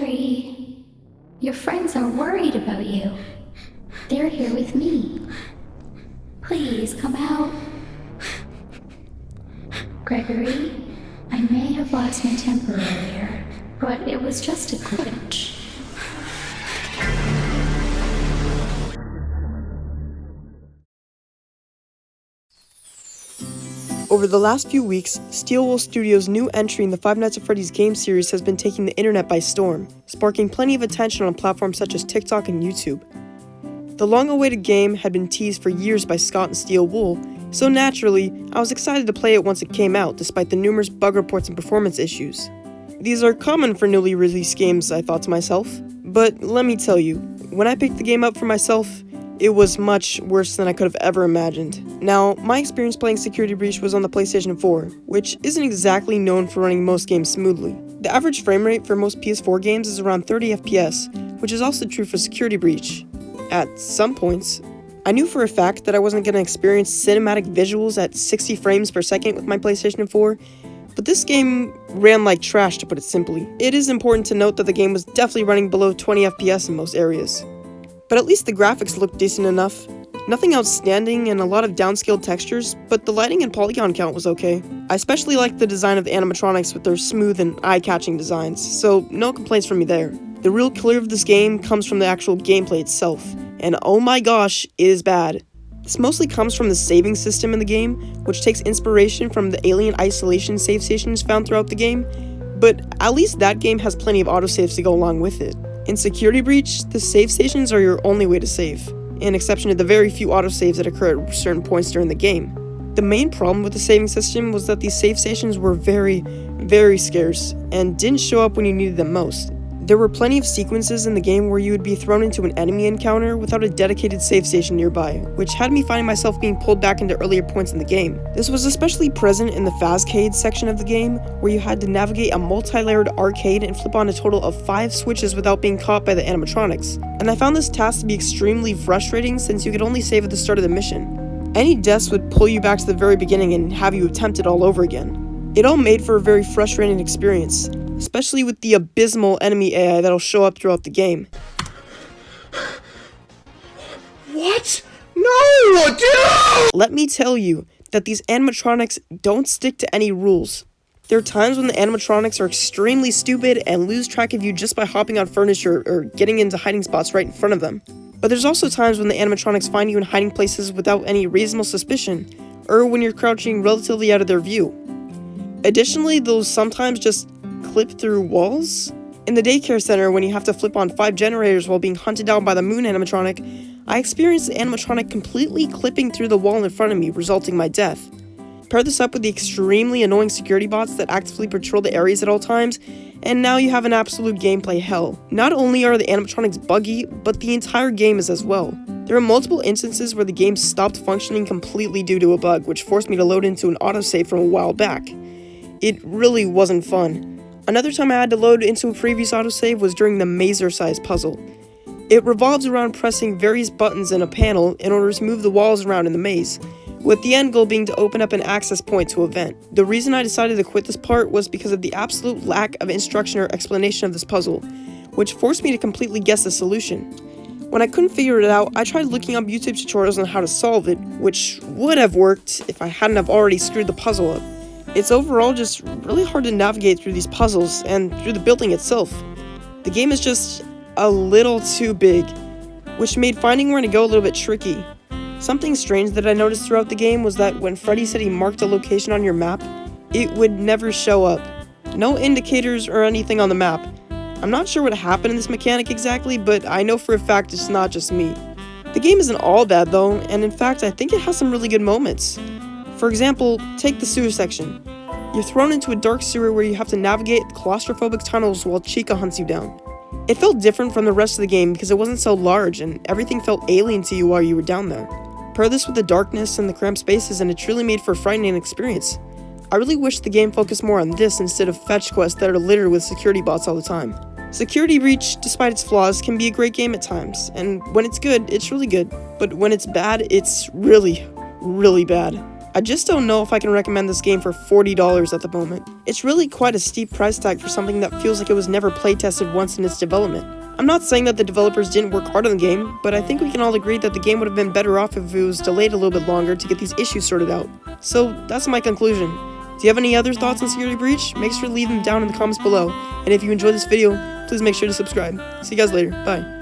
Gregory, your friends are worried about you. They're here with me. Please come out. Gregory, I may have lost my temper earlier, but it was just a glitch. Over the last few weeks, Steelwool Studios' new entry in the Five Nights at Freddy's game series has been taking the internet by storm, sparking plenty of attention on platforms such as TikTok and YouTube. The long-awaited game had been teased for years by Scott and Steelwool, so naturally, I was excited to play it once it came out, despite the numerous bug reports and performance issues. These are common for newly released games, I thought to myself, but let me tell you, when I picked the game up for myself, it was much worse than I could have ever imagined. Now, my experience playing Security Breach was on the PlayStation 4, which isn't exactly known for running most games smoothly. The average frame rate for most PS4 games is around 30 FPS, which is also true for Security Breach. At some points, I knew for a fact that I wasn't going to experience cinematic visuals at 60 frames per second with my PlayStation 4, but this game ran like trash, to put it simply. It is important to note that the game was definitely running below 20 FPS in most areas. But at least the graphics looked decent enough. Nothing outstanding and a lot of downscaled textures, but the lighting and polygon count was okay. I especially liked the design of the animatronics with their smooth and eye-catching designs, so no complaints from me there. The real killer of this game comes from the actual gameplay itself, and oh my gosh, it is bad. This mostly comes from the saving system in the game, which takes inspiration from the Alien Isolation save stations found throughout the game, but at least that game has plenty of autosaves to go along with it. In Security Breach, the save stations are your only way to save, in exception to the very few autosaves that occur at certain points during the game. The main problem with the saving system was that these save stations were very, very scarce, and didn't show up when you needed them most. There were plenty of sequences in the game where you would be thrown into an enemy encounter without a dedicated save station nearby, which had me finding myself being pulled back into earlier points in the game. This was especially present in the Fazcade section of the game, where you had to navigate a multi-layered arcade and flip on a total of 5 switches without being caught by the animatronics. And I found this task to be extremely frustrating since you could only save at the start of the mission. Any deaths would pull you back to the very beginning and have you attempt it all over again. It all made for a very frustrating experience, especially with the abysmal enemy AI that'll show up throughout the game. What? No, dude! Let me tell you that these animatronics don't stick to any rules. There are times when the animatronics are extremely stupid and lose track of you just by hopping on furniture or getting into hiding spots right in front of them. But there's also times when the animatronics find you in hiding places without any reasonable suspicion, or when you're crouching relatively out of their view. Additionally, they'll sometimes just clip through walls. In the daycare center, when you have to flip on 5 generators while being hunted down by the moon animatronic, I experienced the animatronic completely clipping through the wall in front of me, resulting in my death. Pair this up with the extremely annoying security bots that actively patrol the areas at all times, and now you have an absolute gameplay hell. Not only are the animatronics buggy, but the entire game is as well. There are multiple instances where the game stopped functioning completely due to a bug, which forced me to load into an autosave from a while back. It really wasn't fun. Another time I had to load into a previous autosave was during the mazer-sized puzzle. It revolves around pressing various buttons in a panel in order to move the walls around in the maze, with the end goal being to open up an access point to a vent. The reason I decided to quit this part was because of the absolute lack of instruction or explanation of this puzzle, which forced me to completely guess the solution. When I couldn't figure it out, I tried looking up YouTube tutorials on how to solve it, which would have worked if I hadn't have already screwed the puzzle up. It's overall just really hard to navigate through these puzzles and through the building itself. The game is just a little too big, which made finding where to go a little bit tricky. Something strange that I noticed throughout the game was that when Freddy said he marked a location on your map, it would never show up. No indicators or anything on the map. I'm not sure what happened in this mechanic exactly, but I know for a fact it's not just me. The game isn't all bad though, and in fact I think it has some really good moments. For example, take the sewer section. You're thrown into a dark sewer where you have to navigate claustrophobic tunnels while Chica hunts you down. It felt different from the rest of the game because it wasn't so large and everything felt alien to you while you were down there. Pair this with the darkness and the cramped spaces and it truly made for a frightening experience. I really wish the game focused more on this instead of fetch quests that are littered with security bots all the time. Security Breach, despite its flaws, can be a great game at times, and when it's good, it's really good, but when it's bad, it's really, really bad. I just don't know if I can recommend this game for $40 at the moment. It's really quite a steep price tag for something that feels like it was never playtested once in its development. I'm not saying that the developers didn't work hard on the game, but I think we can all agree that the game would have been better off if it was delayed a little bit longer to get these issues sorted out. So that's my conclusion. Do you have any other thoughts on Security Breach? Make sure to leave them down in the comments below. And if you enjoyed this video, please make sure to subscribe. See you guys later. Bye.